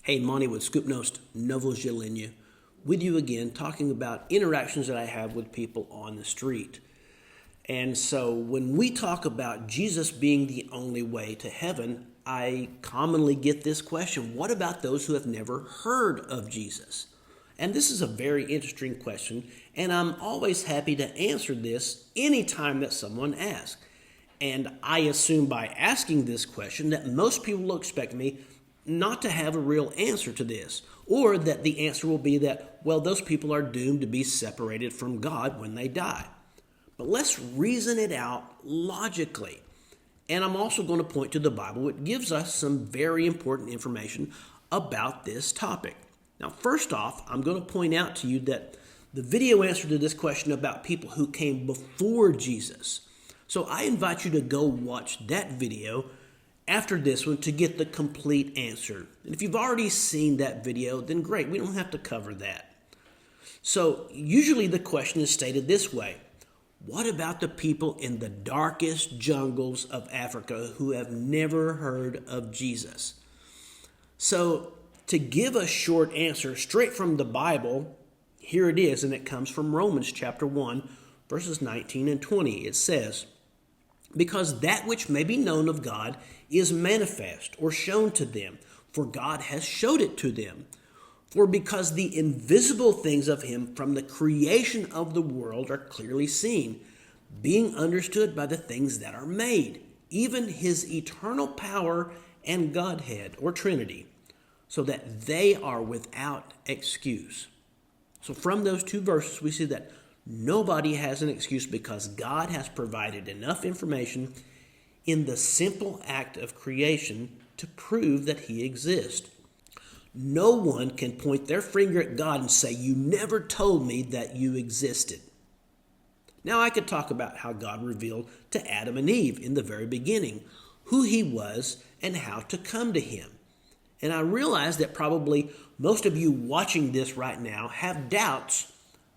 Hey, Monte with Skupnost Novo Zelenie, with you again, talking about interactions that I have with people on the street. And so when we talk about Jesus being the only way to heaven, I commonly get this question: what about those who have never heard of Jesus? And this is a very interesting question, and I'm always happy to answer this anytime that someone asks. And I assume by asking this question that most people will expect me not to have a real answer to this, or that the answer will be that, well, those people are doomed to be separated from God when they die. But let's reason it out logically. And I'm also going to point to the Bible, which gives us some very important information about this topic. Now, first off, I'm going to point out to you that the video answer to this question about people who came before Jesus. So I invite you to go watch that video after this one to get the complete answer. And if you've already seen that video, then great, we don't have to cover that. So usually the question is stated this way: what about the people in the darkest jungles of Africa who have never heard of Jesus? So to give a short answer straight from the Bible, here it is, and it comes from Romans chapter 1, verses 19 and 20. It says, "Because that which may be known of God is manifest or shown to them, for God has showed it to them. For because the invisible things of him from the creation of the world are clearly seen, being understood by the things that are made, even his eternal power and Godhead or Trinity, so that they are without excuse." So from those two verses, we see that nobody has an excuse because God has provided enough information in the simple act of creation to prove that he exists. No one can point their finger at God and say, "You never told me that you existed." Now, I could talk about how God revealed to Adam and Eve in the very beginning who he was and how to come to him. And I realize that probably most of you watching this right now have doubts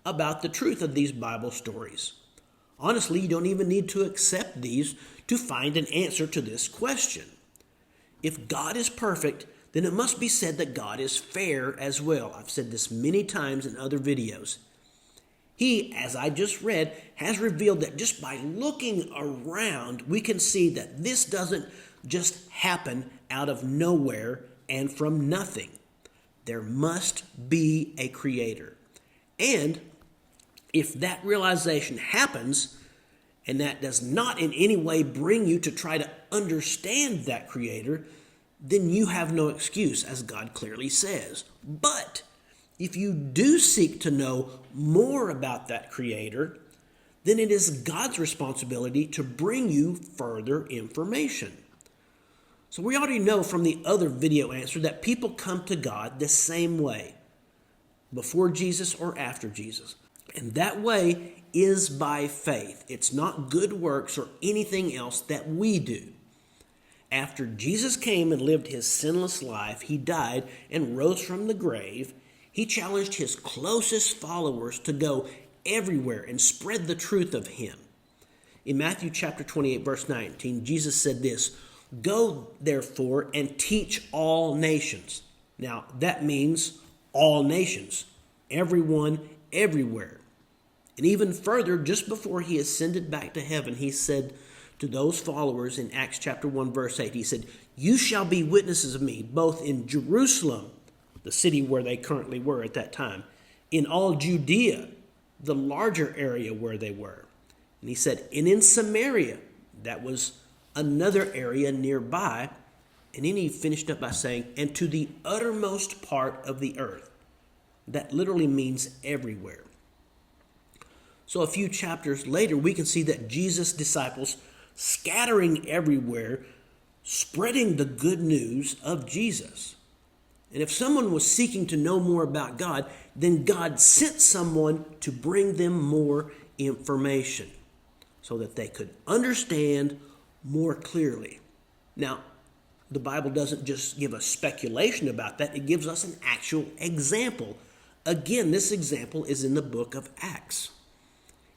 about the truth of these Bible stories. Honestly, you don't even need to accept these to find an answer to this question. If God is perfect, then it must be said that God is fair as well. I've said this many times in other videos. He, as I just read, has revealed that just by looking around, we can see that this doesn't just happen out of nowhere and from nothing. There must be a creator. And if that realization happens, and that does not in any way bring you to try to understand that creator, then you have no excuse, as God clearly says. But if you do seek to know more about that creator, then it is God's responsibility to bring you further information. So we already know from the other video answer that people come to God the same way, before Jesus or after Jesus. And that way is by faith. It's not good works or anything else that we do. After Jesus came and lived his sinless life, he died and rose from the grave. He challenged his closest followers to go everywhere and spread the truth of him. In Matthew chapter 28, verse 19, Jesus said this: "Go, therefore, and teach all nations." Now, that means all nations, everyone, everywhere. And even further, just before he ascended back to heaven, he said to those followers in Acts chapter 1, verse 8, he said, "You shall be witnesses of me, both in Jerusalem," the city where they currently were at that time, "in all Judea," the larger area where they were. And he said, "and in Samaria," that was another area nearby. And then he finished up by saying, "and to the uttermost part of the earth." That literally means everywhere. So a few chapters later, we can see that Jesus' disciples scattering everywhere, spreading the good news of Jesus. And if someone was seeking to know more about God, then God sent someone to bring them more information so that they could understand more clearly. Now, the Bible doesn't just give us speculation about that. It gives us an actual example. Again, this example is in the book of Acts.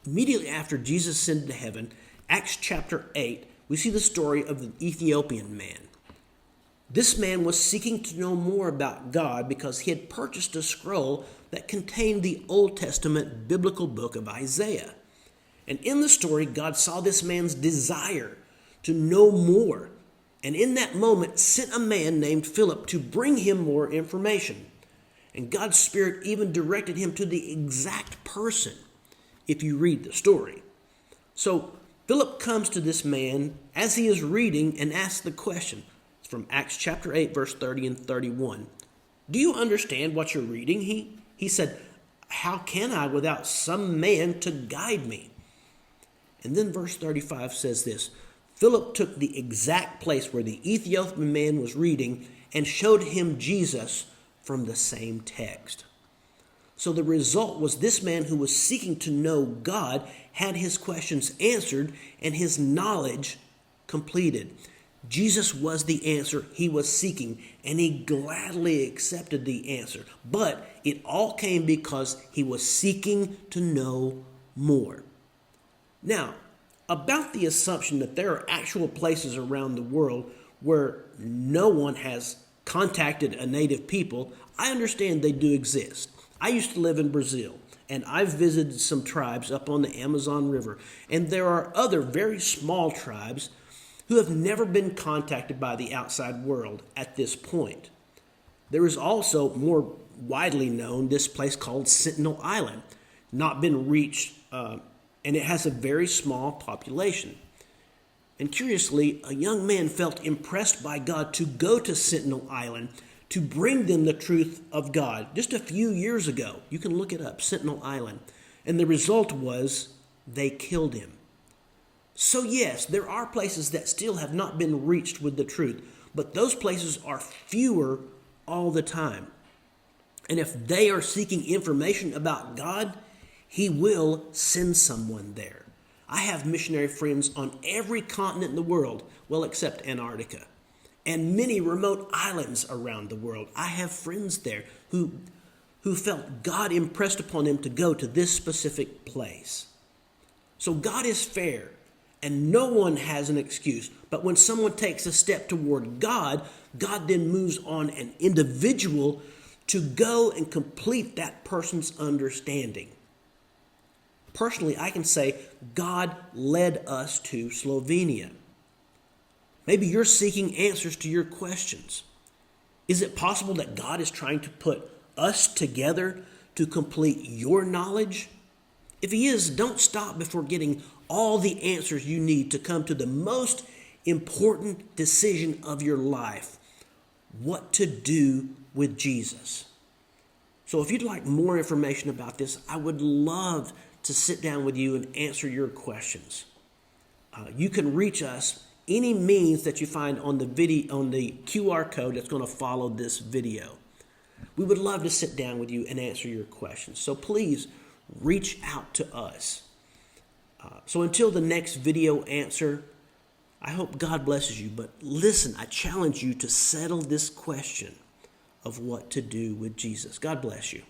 Immediately after Jesus ascended to heaven, Acts chapter 8, we see the story of the Ethiopian man. This man was seeking to know more about God because he had purchased a scroll that contained the Old Testament biblical book of Isaiah. And in the story, God saw this man's desire to know more, and in that moment sent a man named Philip to bring him more information. And God's Spirit even directed him to the exact person, if you read the story. So Philip comes to this man as he is reading and asks the question. It's from Acts chapter 8, verse 30 and 31. Do you understand what you're reading? He said, how can I without some man to guide me? And then verse 35 says this, Philip took the exact place where the Ethiopian man was reading and showed him Jesus from the same text. So the result was this man who was seeking to know God had his questions answered and his knowledge completed. Jesus was the answer he was seeking, and he gladly accepted the answer. But it all came because he was seeking to know more. Now, about the assumption that there are actual places around the world where no one has contacted a native people, I understand they do exist. I used to live in Brazil, and I've visited some tribes up on the Amazon River, and there are other very small tribes who have never been contacted by the outside world at this point. There is also, more widely known, this place called Sentinel Island, not been reached, and it has a very small population. And curiously, a young man felt impressed by God to go to Sentinel Island to bring them the truth of God. Just a few years ago, you can look it up, Sentinel Island. And the result was they killed him. So yes, there are places that still have not been reached with the truth, but those places are fewer all the time. And if they are seeking information about God, he will send someone there. I have missionary friends on every continent in the world, well, except Antarctica, and many remote islands around the world. I have friends there who felt God impressed upon them to go to this specific place. So God is fair, and no one has an excuse. But when someone takes a step toward God, God then moves on an individual to go and complete that person's understanding. Personally, I can say God led us to Slovenia. Maybe you're seeking answers to your questions. Is it possible that God is trying to put us together to complete your knowledge? If he is, don't stop before getting all the answers you need to come to the most important decision of your life: what to do with Jesus. So if you'd like more information about this, I would love to sit down with you and answer your questions. You can reach us any means that you find on the video, on the QR code that's going to follow this video. We would love to sit down with you and answer your questions. So please reach out to us. So until the next video answer, I hope God blesses you. But listen, I challenge you to settle this question of what to do with Jesus. God bless you.